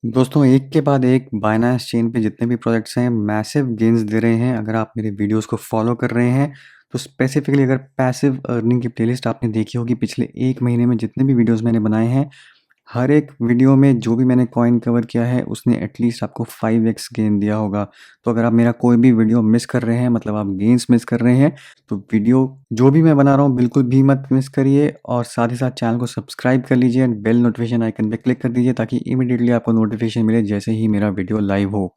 दोस्तों एक के बाद एक बायनांस चेन पे जितने भी प्रोजेक्ट्स हैं मैसिव गेन्स दे रहे हैं। अगर आप मेरे वीडियोस को फॉलो कर रहे हैं तो स्पेसिफिकली अगर पैसिव अर्निंग की प्लेलिस्ट आपने देखी होगी पिछले 1 महीने में जितने भी वीडियोस मैंने बनाए हैं, हर एक वीडियो में जो भी मैंने कॉइन कवर किया है उसने एटलीस्ट आपको 5x गेन दिया होगा। तो अगर आप मेरा कोई भी वीडियो मिस कर रहे हैं मतलब आप गेन्स मिस कर रहे हैं तो वीडियो जो भी मैं बना रहा हूँ बिल्कुल भी मत मिस करिए और साथ ही साथ चैनल को सब्सक्राइब कर लीजिए एंड बेल नोटिफिकेशन आइकन पे क्लिक कर दीजिए ताकि इमीडिएटली आपको नोटिफिकेशन मिले जैसे ही मेरा वीडियो लाइव हो।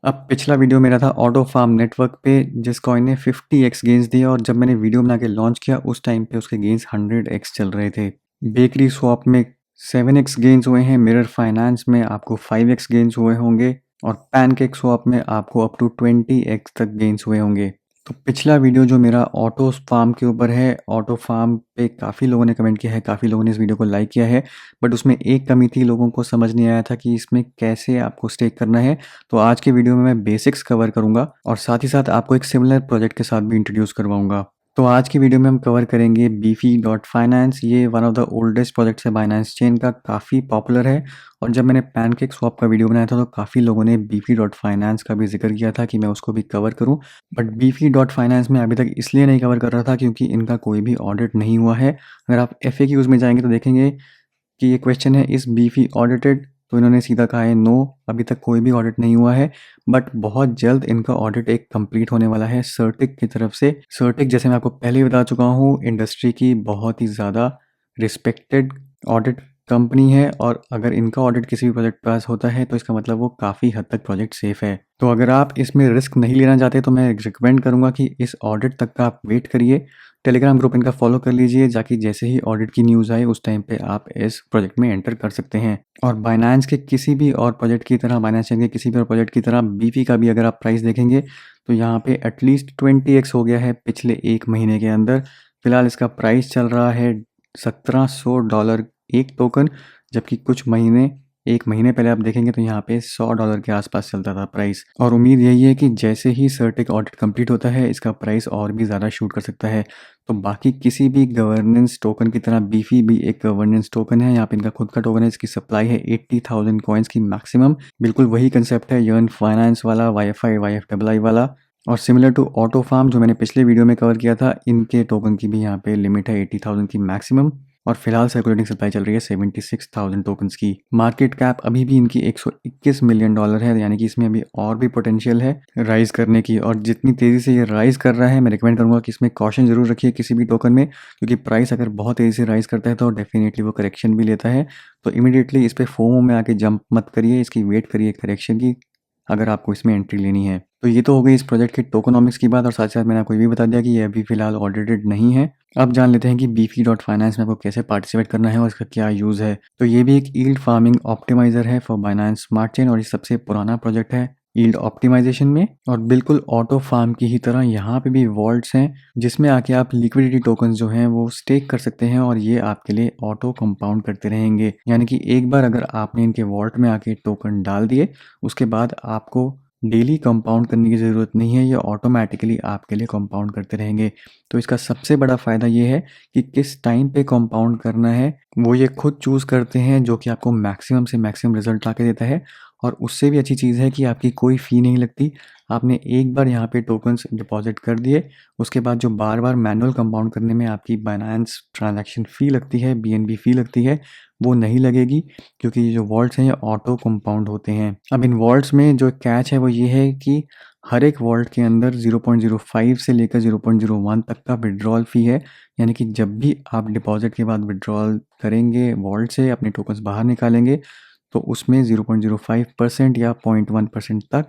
अब पिछला वीडियो मेरा था ऑटो फार्म नेटवर्क पे जिस कॉइन ने 50x गेन्स दिए और जब मैंने वीडियो बना के लॉन्च किया उस टाइम पे उसके गेन्स 100x चल रहे थे। बेकरी स्वैप में 7x गेन्स हुए हैं, मिरर फाइनेंस में आपको 5x गेन्स हुए होंगे और पैनकेक स्वैप में आपको अप टू 20x तक गेन्स हुए होंगे। तो पिछला वीडियो जो मेरा ऑटो फार्म के ऊपर है, ऑटो फार्म पे काफ़ी लोगों ने कमेंट किया है, काफ़ी लोगों ने इस वीडियो को लाइक किया है, बट उसमें एक कमी थी, लोगों को समझ नहीं आया था कि इसमें कैसे आपको स्टेक करना है। तो आज के वीडियो में मैं बेसिक्स कवर करूंगा और साथ ही साथ आपको एक सिमिलर प्रोजेक्ट के साथ भी इंट्रोड्यूस करवाऊंगा। तो आज की वीडियो में हम कवर करेंगे बीफी.फाइनेंस। ये one of the oldest projects है बाइनेंस चेन का, काफ़ी पॉपुलर है और जब मैंने पैनकेक स्वैप का वीडियो बनाया था तो काफ़ी लोगों ने बीफी.फाइनेंस का भी जिक्र किया था कि मैं उसको भी कवर करूं, बट बीफी.फाइनेंस में अभी तक इसलिए नहीं कवर कर रहा था क्योंकि इनका कोई भी ऑडिट नहीं हुआ है। अगर आप FAQs में जाएंगे तो देखेंगे कि ये क्वेश्चन है, इस बीफी ऑडिटेड? तो इन्होंने सीधा कहा है नो, अभी तक कोई भी ऑडिट नहीं हुआ है, बट बहुत जल्द इनका ऑडिट एक कंप्लीट होने वाला है सर्टिक की तरफ से। सर्टिक जैसे मैं आपको पहले ही बता चुका हूँ, इंडस्ट्री की बहुत ही ज़्यादा रिस्पेक्टेड ऑडिट कंपनी है और अगर इनका ऑडिट किसी भी प्रोजेक्ट पास होता है तो इसका मतलब वो काफ़ी हद तक प्रोजेक्ट सेफ है। तो अगर आप इसमें रिस्क नहीं लेना चाहते तो मैं रिकमेंड करूँगा कि इस ऑडिट तक का आप वेट करिए। टेलीग्राम ग्रुप इनका फॉलो कर लीजिए ताकि जैसे ही ऑडिट की न्यूज़ आए उस टाइम पे आप इस प्रोजेक्ट में एंटर कर सकते हैं। और बाइनेंस के किसी भी और प्रोजेक्ट की तरह, बाइनेंस चेन के किसी भी और प्रोजेक्ट की तरह बीफी का भी अगर आप प्राइस देखेंगे तो यहाँ पे एटलीस्ट 20x हो गया है पिछले 1 महीने के अंदर। फिलहाल इसका प्राइस चल रहा है $1700 एक टोकन, जबकि कुछ महीने, 1 महीने पहले आप देखेंगे तो यहाँ पे $100 के आसपास चलता था प्राइस। और उम्मीद यही है कि जैसे ही सर्टिक ऑडिट कंप्लीट होता है इसका प्राइस और भी ज़्यादा शूट कर सकता है। तो बाकी किसी भी गवर्नेंस टोकन की तरह बीफी भी एक गवर्नेंस टोकन है। यहाँ पे इनका खुद का टोकन है, इसकी सप्लाई है 80,000 कॉइन्स की मैक्सिमम। बिल्कुल वही कंसेप्ट है यर्न फाइनेंस वाला, YFI वाला। और सिमिलर टू ऑटो फार्म जो मैंने पिछले वीडियो में कवर किया था, इनके टोकन की भी यहाँ पे लिमिट है 80,000 की मैक्सिमम और फिलहाल सर्कुलेटिंग सप्लाई चल रही है 76,000 टोकन्स की। मार्केट कैप अभी भी इनकी $121 मिलियन है, यानी कि इसमें अभी और भी पोटेंशियल है राइज करने की। और जितनी तेज़ी से ये राइज कर रहा है मैं रिकमेंड करूंगा कि इसमें कॉशन जरूर रखिए किसी भी टोकन में, क्योंकि प्राइस अगर बहुत तेज़ी से राइज करता है तो डेफिनेटली वो करेक्शन भी लेता है। तो इमीडिएटली इस पर फोमो में आके जंप मत करिए, इसकी वेट करिए करेक्शन की अगर आपको इसमें एंट्री लेनी है। तो ये तो हो गई इस प्रोजेक्ट के टोकनॉमिक्स की बात और साथ साथ मैंने आपको ये भी बता दिया कि ये अभी फिलहाल ऑडिटेड नहीं है। अब जान लेते हैं कि बीफी.फाइनेंस में आपको कैसे पार्टिसिपेट करना है और इसका क्या यूज़ है। तो ये भी एक यील्ड फार्मिंग ऑप्टिमाइजर है फॉर बाइनेंस स्मार्ट चेन और ये सबसे पुराना प्रोजेक्ट है यील्ड ऑप्टिमाइजेशन में। और बिल्कुल ऑटो फार्म की ही तरह यहाँ पे भी वॉल्ट्स हैं जिसमें आके आप लिक्विडिटी टोकन जो हैं वो स्टेक कर सकते हैं और ये आपके लिए ऑटो कंपाउंड करते रहेंगे। यानी कि एक बार अगर आपने इनके वॉल्ट में आके टोकन डाल दिए उसके बाद आपको डेली कंपाउंड करने की ज़रूरत नहीं है, ये ऑटोमेटिकली आपके लिए कंपाउंड करते रहेंगे। तो इसका सबसे बड़ा फ़ायदा ये है कि किस टाइम पे कंपाउंड करना है वो ये खुद चूज़ करते हैं, जो कि आपको मैक्सिमम से मैक्सिमम रिजल्ट ला के देता है। और उससे भी अच्छी चीज़ है कि आपकी कोई फ़ी नहीं लगती। आपने एक बार यहाँ पे टोकन्स डिपॉजिट कर दिए, उसके बाद जो बार बार मैनुअल कंपाउंड करने में आपकी बाइनेंस ट्रांजैक्शन फ़ी लगती है, BNB फ़ी लगती है, वो नहीं लगेगी क्योंकि ये जो वॉल्ट्स हैं ये ऑटो कंपाउंड होते हैं। अब इन वॉल्ट्स में जो कैच है वो ये है कि हर एक वॉल्ट के अंदर 0.05 से लेकर 0.01 तक का विड्रॉल फ़ी है। यानी कि जब भी आप डिपॉजिट के बाद विड्रॉल करेंगे वॉल्ट से, अपने टोकन्स बाहर निकालेंगे, तो उसमें 0.05% या 0.1% तक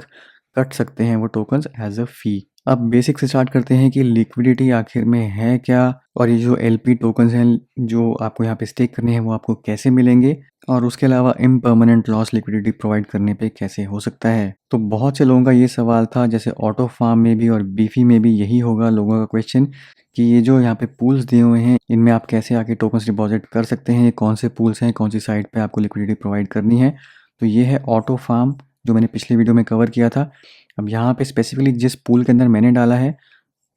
कट सकते हैं वो टोकन्स एज अ फ़ी। अब बेसिक से स्टार्ट करते हैं कि लिक्विडिटी आखिर में है क्या और ये जो LP टोकन्स हैं जो आपको यहाँ पे स्टेक करने हैं वो आपको कैसे मिलेंगे और उसके अलावा इम्पर्मानेंट लॉस लिक्विडिटी प्रोवाइड करने पे कैसे हो सकता है। तो बहुत से लोगों का ये सवाल था, जैसे ऑटो फार्म में भी और बीफी में भी यही होगा लोगों का क्वेश्चन, कि ये जो यहाँ पे पूल्स दिए हुए हैं इनमें आप कैसे आके टोकन्स डिपॉजिट कर सकते हैं, ये कौन से पूल्स हैं, कौन सी साइट पे आपको लिक्विडिटी प्रोवाइड करनी है। तो ये है ऑटो फार्म जो मैंने पिछले वीडियो में कवर किया था। अब यहाँ पे स्पेसिफिकली जिस पूल के अंदर मैंने डाला है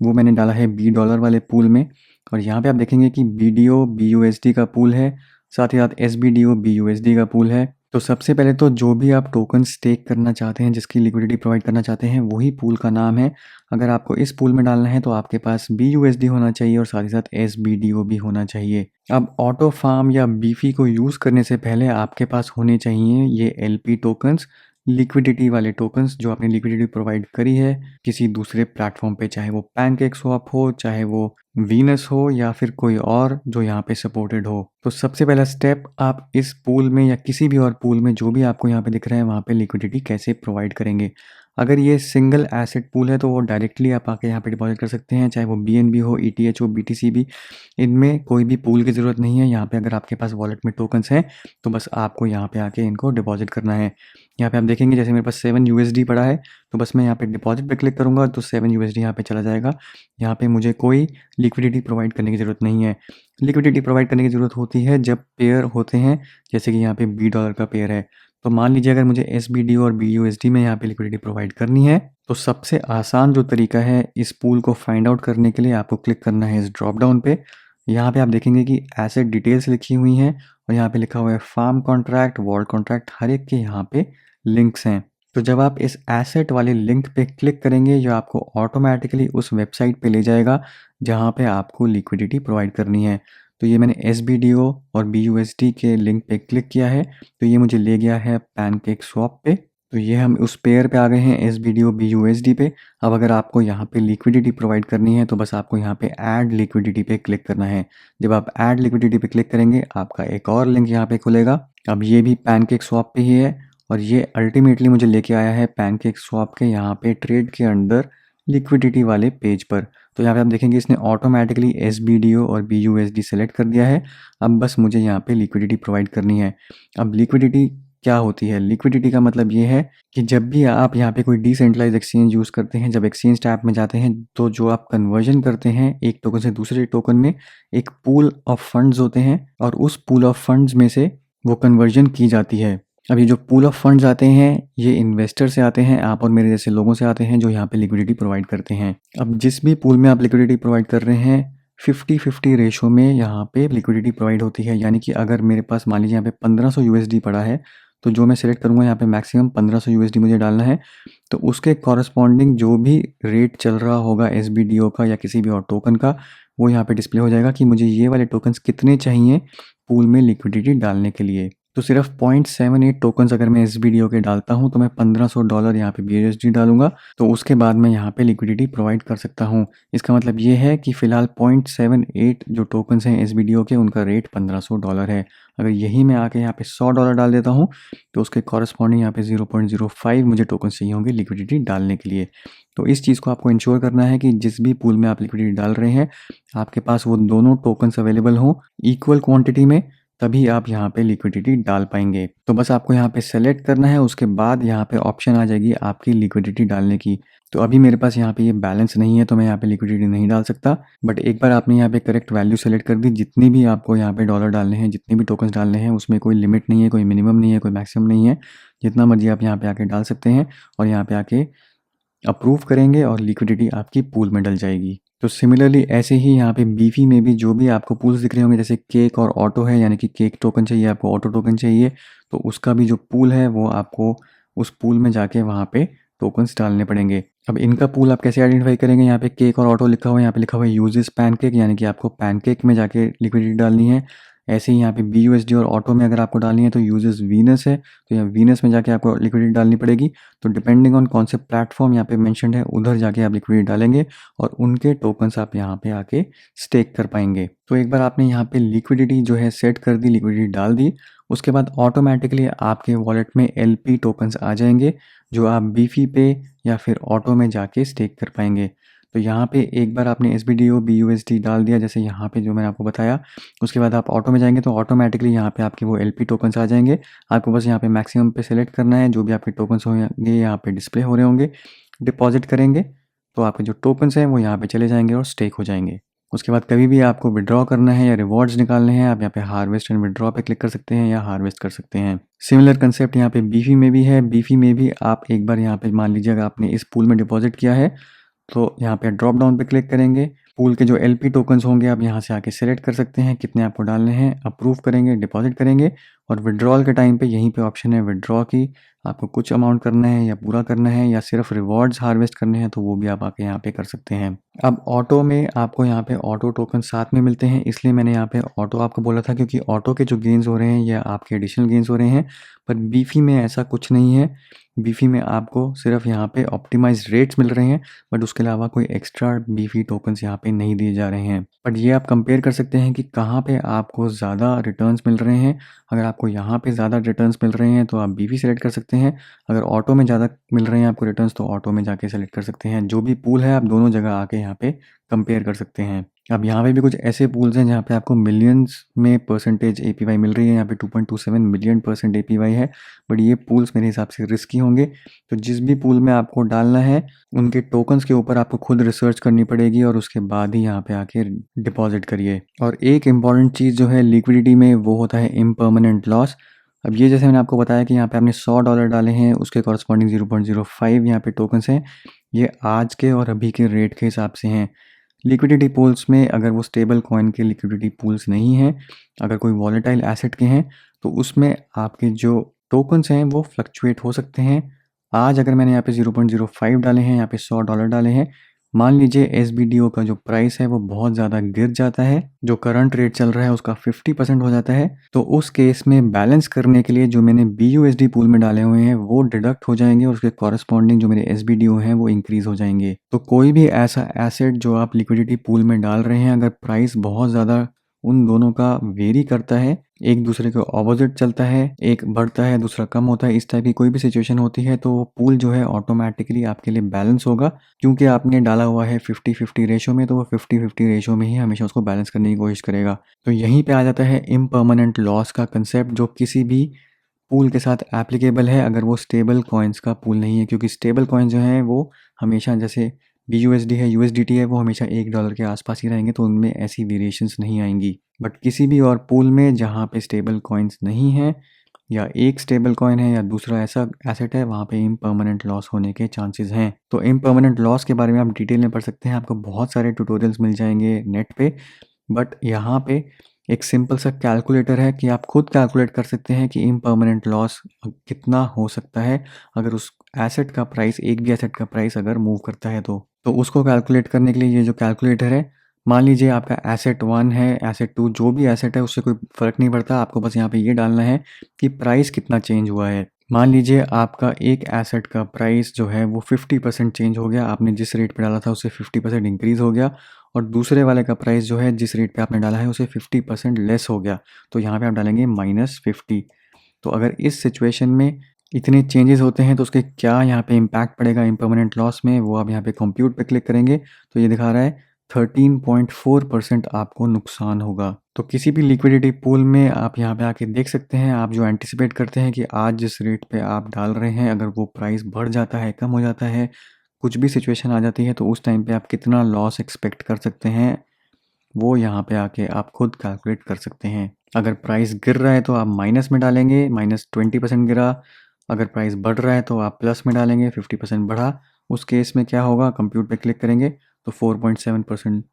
वो मैंने डाला है $B वाले पूल में, और यहाँ पे आप देखेंगे कि BDO BUSD का पूल है, साथ ही साथ SBDO BUSD का पूल है। तो सबसे पहले तो जो भी आप टोकन स्टेक करना चाहते हैं, जिसकी लिक्विडिटी प्रोवाइड करना चाहते हैं, वही पूल का नाम है। अगर आपको इस पूल में डालना है तो आपके पास BUSD होना चाहिए और साथ ही साथ SBDO भी होना चाहिए। अब ऑटो फार्म या बीफी को यूज़ करने से पहले आपके पास होने चाहिए ये LP टोकन्स, लिक्विडिटी वाले टोकन्स जो आपने लिक्विडिटी प्रोवाइड करी है किसी दूसरे प्लेटफॉर्म पे, चाहे वो पैनकेक स्वैप हो, चाहे वो वीनस हो, या फिर कोई और जो यहाँ पे सपोर्टेड हो। तो सबसे पहला स्टेप, आप इस पूल में या किसी भी और पूल में जो भी आपको यहाँ पे दिख रहा है वहाँ पे लिक्विडिटी कैसे प्रोवाइड करेंगे। अगर ये सिंगल एसेट पूल है तो वो डायरेक्टली आप आके यहाँ पे डिपॉजिट कर सकते हैं, चाहे वो BNB हो, ETH हो, BTC भी, इनमें कोई भी पूल की ज़रूरत नहीं है। यहाँ पे अगर आपके पास वॉलेट में टोकन्स हैं तो बस आपको यहाँ पे आके इनको डिपॉजिट करना है। यहाँ पे आप देखेंगे जैसे मेरे पास 7 USD पड़ा है, तो बस मैं यहाँ पे डिपॉजिट पे क्लिक करूँगा तो 7 USD यहाँ पे चला जाएगा। यहाँ पे मुझे कोई लिक्विडिटी प्रोवाइड करने की ज़रूरत नहीं है। लिक्विडिटी प्रोवाइड करने की ज़रूरत होती है जब पेयर होते हैं, जैसे कि यहाँ पे $B का पेयर है। तो मान लीजिए अगर मुझे SBD और BUSD में यहाँ पे लिक्विडिटी प्रोवाइड करनी है, तो सबसे आसान जो तरीका है इस पूल को फाइंड आउट करने के लिए, आपको क्लिक करना है इस ड्रॉप डाउन पे। यहाँ पे आप देखेंगे कि एसेट डिटेल्स लिखी हुई हैं और यहाँ पे लिखा हुआ है फार्म कॉन्ट्रैक्ट, वॉल्ट कॉन्ट्रैक्ट, हर एक के यहाँ पे लिंक्स हैं। तो जब आप इस एसेट वाले लिंक पे क्लिक करेंगे, ये आपको ऑटोमेटिकली उस वेबसाइट पे ले जाएगा जहाँ पे आपको लिक्विडिटी प्रोवाइड करनी है। तो ये मैंने SBDO और BUSD के लिंक पे क्लिक किया है, तो ये मुझे ले गया है पैनकेक स्वैप पे। तो ये हम उस पेयर पे आ गए हैं SBDO BUSD पे। अब अगर आपको यहाँ पे लिक्विडिटी प्रोवाइड करनी है तो बस आपको यहाँ पे ऐड लिक्विडिटी पे क्लिक करना है। जब आप ऐड लिक्विडिटी पे क्लिक करेंगे आपका एक और लिंक यहाँ पे खुलेगा। अब ये भी पैनकेक स्वैप पे ही है और ये अल्टीमेटली मुझे लेके आया है पैनकेक स्वैप के यहाँ पे ट्रेड के अंदर लिक्विडिटी वाले पेज पर। तो यहाँ पे आप देखेंगे इसने ऑटोमेटिकली SBDO और BUSD सेलेक्ट कर दिया है। अब बस मुझे यहाँ पे लिक्विडिटी प्रोवाइड करनी है। अब लिक्विडिटी क्या होती है? लिक्विडिटी का मतलब ये है कि जब भी आप यहाँ पे कोई डिसेंट्रलाइज्ड एक्सचेंज यूज़ करते हैं, जब एक्सचेंज टैब में जाते हैं, तो जो आप कन्वर्जन करते हैं एक टोकन से दूसरे टोकन में, एक पूल ऑफ फंड्स होते हैं और उस पूल ऑफ फंड्स में से वो कन्वर्जन की जाती है। अब ये जो पूल ऑफ फंड्स आते हैं ये इन्वेस्टर से आते हैं, आप और मेरे जैसे लोगों से आते हैं जो यहाँ पे लिक्विडिटी प्रोवाइड करते हैं। अब जिस भी पूल में आप लिक्विडिटी प्रोवाइड कर रहे हैं 50-50 रेशो में यहाँ पे लिक्विडिटी प्रोवाइड होती है। यानी कि अगर मेरे पास मान लीजिए यहाँ पे 1500 USD पड़ा है, तो जो मैं सिलेक्ट करूँगा यहाँ पे मैक्सिमम 1500 USD मुझे डालना है, तो उसके कॉरस्पॉन्डिंग जो भी रेट चल रहा होगा SBDO का या किसी भी और टोकन का, वो यहाँ पे डिस्प्ले हो जाएगा कि मुझे ये वाले टोकन्स कितने चाहिए पूल में लिक्विडिटी डालने के लिए। तो सिर्फ 0.78 टोकन्स अगर मैं SBDO के डालता हूँ तो मैं $1500 यहाँ पे BUSD डालूंगा, तो उसके बाद मैं यहाँ पे लिक्विडिटी प्रोवाइड कर सकता हूँ। इसका मतलब ये है कि फ़िलहाल 0.78 जो टोकन्स हैं SBDO के, उनका रेट $1500 है। अगर यही मैं आके यहाँ पे $100 डाल देता हूँ तो उसके कॉरस्पॉन्डिंग यहाँ पे 0.05 मुझे टोकन चाहिए होंगे लिक्विडिटी डालने के लिए। तो इस चीज़ को आपको इंश्योर करना है कि जिस भी पूल में आप लिक्विडिटी डाल रहे हैं आपके पास वो दोनों टोकन्स अवेलेबल हों इक्वल क्वांटिटी में, तभी आप यहाँ पे लिक्विडिटी डाल पाएंगे। तो बस आपको यहाँ पे सेलेक्ट करना है, उसके बाद यहाँ पे ऑप्शन आ जाएगी आपकी लिक्विडिटी डालने की। तो अभी मेरे पास यहाँ पे ये बैलेंस नहीं है तो मैं यहाँ पे लिक्विडिटी नहीं डाल सकता, बट एक बार आपने यहाँ पे करेक्ट वैल्यू सेलेक्ट कर दी, जितनी भी आपको यहाँ पे डॉलर डालने हैं, जितने भी टोकन्स डालने हैं, उसमें कोई लिमिट नहीं है, कोई मिनिमम नहीं है, कोई मैक्सिमम नहीं है, जितना मर्जी आप यहाँ पे आके डाल सकते हैं और यहाँ पे आके अप्रूव करेंगे और लिक्विडिटी आपकी पूल में डल जाएगी। तो सिमिलरली ऐसे ही यहाँ पे बीफी में भी जो भी आपको पूल्स दिख रहे होंगे, जैसे केक और ऑटो है, यानी कि केक टोकन चाहिए आपको, ऑटो टोकन चाहिए, तो उसका भी जो पूल है वो आपको उस पूल में जाके वहाँ पे टोकन्स डालने पड़ेंगे। अब इनका पूल आप कैसे आइडेंटिफाई करेंगे? यहाँ पे केक और ऑटो लिखा हुआ है, यहाँ पे लिखा हुआ है यूजेस पैनकेक, यानी कि आपको पैनकेक में जाके लिक्विडिटी डालनी है। ऐसे ही यहाँ पे BUSD और ऑटो में अगर आपको डालनी है तो यूजेस वीनस है, तो यहाँ वीनस में जाके आपको लिक्विडिटी डालनी पड़ेगी। तो डिपेंडिंग ऑन कौन से प्लेटफॉर्म यहाँ पे मेंशन्ड है उधर जाके आप लिक्विडिटी डालेंगे और उनके टोकन्स आप यहाँ पे आके स्टेक कर पाएंगे। तो एक बार आपने यहाँ पे लिक्विडिटी जो है सेट कर दी, लिक्विडिटी डाल दी, उसके बाद ऑटोमेटिकली आपके वॉलेट में LP टोकन्स आ जाएंगे जो आप बीफी पे या फिर ऑटो में जाके स्टेक कर पाएंगे। तो यहाँ पे एक बार आपने SBDO BUSD डाल दिया, जैसे यहाँ पे जो मैंने आपको बताया, उसके बाद आप ऑटो में जाएंगे तो ऑटोमेटिकली यहाँ पे आपके वो LP टोकन्स आ जाएंगे। आपको बस यहाँ पे मैक्सिमम पे सेलेक्ट करना है, जो भी आपके टोकन्स होंगे यहाँ पे डिस्प्ले हो रहे होंगे। डिपॉजिट करेंगे तो आपके जो टोकन्स हैं वो यहाँ पे चले जाएंगे और स्टेक हो जाएंगे। उसके बाद कभी भी आपको विड्रॉ करना है या रिवॉर्ड्स निकालने हैं, आप यहाँ पे हार्वेस्ट एंड विड्रॉ पे क्लिक कर सकते हैं या हार्वेस्ट कर सकते हैं। सिमिलर कंसेप्ट यहाँ पे बीफी में भी है। बीफी में भी आप एक बार यहाँ पे मान लीजिए अगर आपने इस पूल में डिपॉजिट किया है तो यहाँ पे ड्रॉप डाउन पे क्लिक करेंगे, पूल के जो एलपी टोकन्स होंगे आप यहाँ से आके सेलेक्ट कर सकते हैं कितने आपको डालने हैं, अप्रूव करेंगे, डिपॉजिट करेंगे और विड्रॉल के टाइम पे यहीं पे ऑप्शन है विड्रॉ की, आपको कुछ अमाउंट करना है या पूरा करना है या सिर्फ रिवॉर्ड्स हार्वेस्ट करने हैं तो वो भी आप आके यहाँ पे कर सकते हैं। अब ऑटो में आपको यहाँ पे ऑटो टोकन साथ में मिलते हैं, इसलिए मैंने यहाँ पे ऑटो आपको बोला था क्योंकि ऑटो के जो गेन्स हो रहे हैं या आपके एडिशनल गेन्स हो रहे हैं, पर बीफी में ऐसा कुछ नहीं है। बीफी में आपको सिर्फ यहाँ पे ऑप्टिमाइज्ड रेट्स मिल रहे हैं, बट उसके अलावा कोई एक्स्ट्रा बीफी टोकन्स यहाँ पे नहीं दिए जा रहे हैं। बट ये आप कंपेयर कर सकते हैं कि कहाँ पे आपको ज़्यादा रिटर्न्स मिल रहे हैं। अगर आपको यहाँ पे ज़्यादा रिटर्न्स मिल रहे हैं तो आप बीफी सेलेक्ट कर सकते हैं। अगर ऑटो में ज़्यादा मिल रहे हैं आपको रिटर्न्स तो ऑटो में जाके सेलेक्ट कर सकते हैं। जो भी पूल है आप दोनों जगह आके यहाँ पे कंपेयर कर सकते हैं। अब यहाँ पे भी कुछ ऐसे पूल्स हैं जहाँ पे आपको मिलियंस में परसेंटेज एपीवाई मिल रही है। यहाँ पे 2.27 मिलियन % एपीवाई है, बट ये पूल्स मेरे हिसाब से रिस्की होंगे। तो जिस भी पूल में आपको डालना है उनके टोकन्स के ऊपर आपको खुद रिसर्च करनी पड़ेगी और उसके बाद ही यहाँ पे आके डिपॉजिट करिए। और एक इम्पॉर्टेंट चीज़ जो है लिक्विडिटी में वो होता है इम्परमानेंट लॉस। अब ये जैसे मैंने आपको बताया कि यहाँ पे आपने $100 डाले हैं, उसके कॉरस्पॉन्डिंग 0.05 यहाँ पे टोकन्स हैं। ये आज के और अभी के रेट के हिसाब से हैं। लिक्विडिटी पूल्स में अगर वो स्टेबल कॉइन के लिक्विडिटी पूल्स नहीं हैं, अगर कोई वॉलेटाइल एसेट के हैं तो उसमें आपके जो टोकन्स हैं वो फ्लक्चुएट हो सकते हैं। आज अगर मैंने यहाँ पे 0.05 डाले हैं, यहाँ पे $100 डाले हैं, मान लीजिए एसबीडीओ का जो प्राइस है वो बहुत ज़्यादा गिर जाता है, जो करंट रेट चल रहा है उसका 50% हो जाता है, तो उस केस में बैलेंस करने के लिए जो मैंने BUSD पूल में डाले हुए हैं वो डिडक्ट हो जाएंगे और उसके कॉरस्पॉन्डिंग जो मेरे एसबीडीओ हैं वो इंक्रीज हो जाएंगे। तो कोई भी ऐसा एसेट जो आप लिक्विडिटी पूल में डाल रहे हैं, अगर प्राइस बहुत ज़्यादा उन दोनों का वेरी करता है, एक दूसरे के ऑपोजिट चलता है, एक बढ़ता है दूसरा कम होता है, इस टाइप की कोई भी सिचुएशन होती है तो वो पूल जो है ऑटोमेटिकली आपके लिए बैलेंस होगा, क्योंकि आपने डाला हुआ है 50-50 रेशो में, तो वो 50-50 रेशो में ही हमेशा उसको बैलेंस करने की कोशिश करेगा। तो यहीं पे आ जाता है इम्परमानेंट लॉस का कंसेप्ट, जो किसी भी पूल के साथ एप्लीकेबल है अगर वो स्टेबल कॉइन्स का पूल नहीं है, क्योंकि स्टेबल कॉइन्स जो हैं वो हमेशा, जैसे BUSD है, USDT है, वो हमेशा $1 के आसपास ही रहेंगे, तो उनमें ऐसी वेरिएशंस नहीं आएंगी। बट किसी भी और पूल में जहाँ पे स्टेबल कॉइन्स नहीं हैं या एक स्टेबल कॉइन है या दूसरा ऐसा एसेट है, वहाँ पे इम्परमानेंट लॉस होने के चांसेस हैं। तो इम्परमानेंट लॉस के बारे में आप डिटेल में पढ़ सकते हैं, आपको बहुत सारे ट्यूटोरियल्स मिल जाएंगे नेट पे। बट यहाँ पे एक सिंपल सा कैलकुलेटर है कि आप खुद कैलकुलेट कर सकते हैं कि इम्परमानेंट लॉस कितना हो सकता है अगर उस एसेट का प्राइस, एक भी एसेट का प्राइस अगर मूव करता है तो उसको कैलकुलेट करने के लिए ये जो कैलकुलेटर है, मान लीजिए आपका एसेट 1 है, एसेट 2, जो भी एसेट है उससे कोई फ़र्क नहीं पड़ता, आपको बस यहाँ पे ये डालना है कि प्राइस कितना चेंज हुआ है। मान लीजिए आपका एक एसेट का प्राइस जो है वो 50% चेंज हो गया, आपने जिस रेट पे डाला था उससे 50% इंक्रीज़ हो गया, और दूसरे वाले का प्राइस जो है जिस रेट पे आपने डाला है उसे 50% लेस हो गया, तो यहाँ पे आप डालेंगे -50। तो अगर इस सिचुएशन में इतने चेंजेस होते हैं तो उसके क्या यहाँ पे इम्पैक्ट पड़ेगा इम्परमानेंट लॉस में, वो आप यहाँ पे कंप्यूट पे क्लिक करेंगे तो ये दिखा रहा है 13.4% आपको नुकसान होगा। तो किसी भी लिक्विडिटी पूल में आप यहाँ पे आके देख सकते हैं, आप जो एंटिसिपेट करते हैं कि आज जिस रेट पे आप डाल रहे हैं अगर वो प्राइस बढ़ जाता है, कम हो जाता है, कुछ भी सिचुएशन आ जाती है तो उस टाइम पे आप कितना लॉस एक्सपेक्ट कर सकते हैं, वो यहाँ पे आके आप खुद कैलकुलेट कर सकते हैं। अगर प्राइस गिर रहा है तो आप माइनस में डालेंगे, -20% गिरा। अगर प्राइस बढ़ रहा है तो आप प्लस में डालेंगे, 50% बढ़ा। उस केस में क्या होगा, कंप्यूट पे क्लिक करेंगे तो 4.7%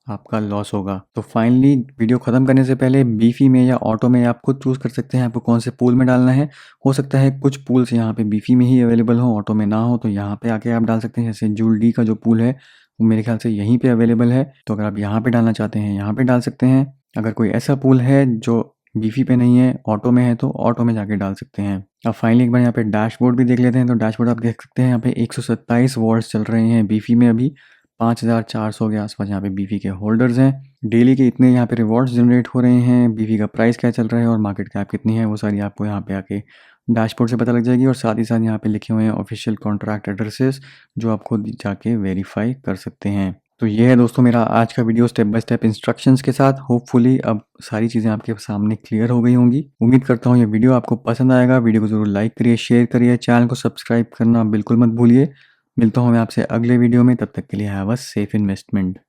आपका लॉस होगा। तो फाइनली वीडियो ख़त्म करने से पहले बीफी में या ऑटो में आप खुद चूज़ कर सकते हैं आपको कौन से पूल में डालना है। हो सकता है कुछ पूल्स यहाँ पे बीफी में ही अवेलेबल हो, ऑटो में ना हो, तो यहाँ पे आके आप डाल सकते हैं। जैसे जूल डी का जो पूल है वो मेरे ख्याल से यहीं पे अवेलेबल है, तो अगर आप यहाँ पे डालना चाहते हैं यहाँ पे डाल सकते हैं। अगर कोई ऐसा पूल है जो बीफी पे नहीं है, ऑटो में है, तो ऑटो में जाके डाल सकते हैं। अब फाइनली एक बार यहाँ पे डैशबोर्ड भी देख लेते हैं। तो डैशबोर्ड आप देख सकते हैं यहाँ पे 127 वॉट्स चल रहे हैं बीफी में, अभी 5400 के आसपास यहाँ पे बीफी के होल्डर्स हैं। डेली के इतने यहाँ पे रिवॉर्ड्स जनरेट हो रहे हैं, बीफी का प्राइस क्या चल रहा है और मार्केट कैप कितनी है, वो सारी आपको यहाँ पे आके डैशबोर्ड से पता लग जाएगी। और साथ ही साथ यहाँ पे लिखे हुए हैं ऑफिशियल कॉन्ट्रैक्ट एड्रेसेस, जो आप खुद जाके वेरीफाई कर सकते हैं। तो ये है दोस्तों मेरा आज का video step by step instructions के साथ। होपफुली अब सारी चीज़ें आपके सामने क्लियर हो गई होंगी। उम्मीद करता हूँ ये वीडियो आपको पसंद आएगा। वीडियो को ज़रूर लाइक करिए, शेयर करिए, चैनल को सब्सक्राइब करना बिल्कुल मत भूलिए। मिलता हूँ मैं आपसे अगले वीडियो में, तब तक के लिए हैव अ सेफ इन्वेस्टमेंट।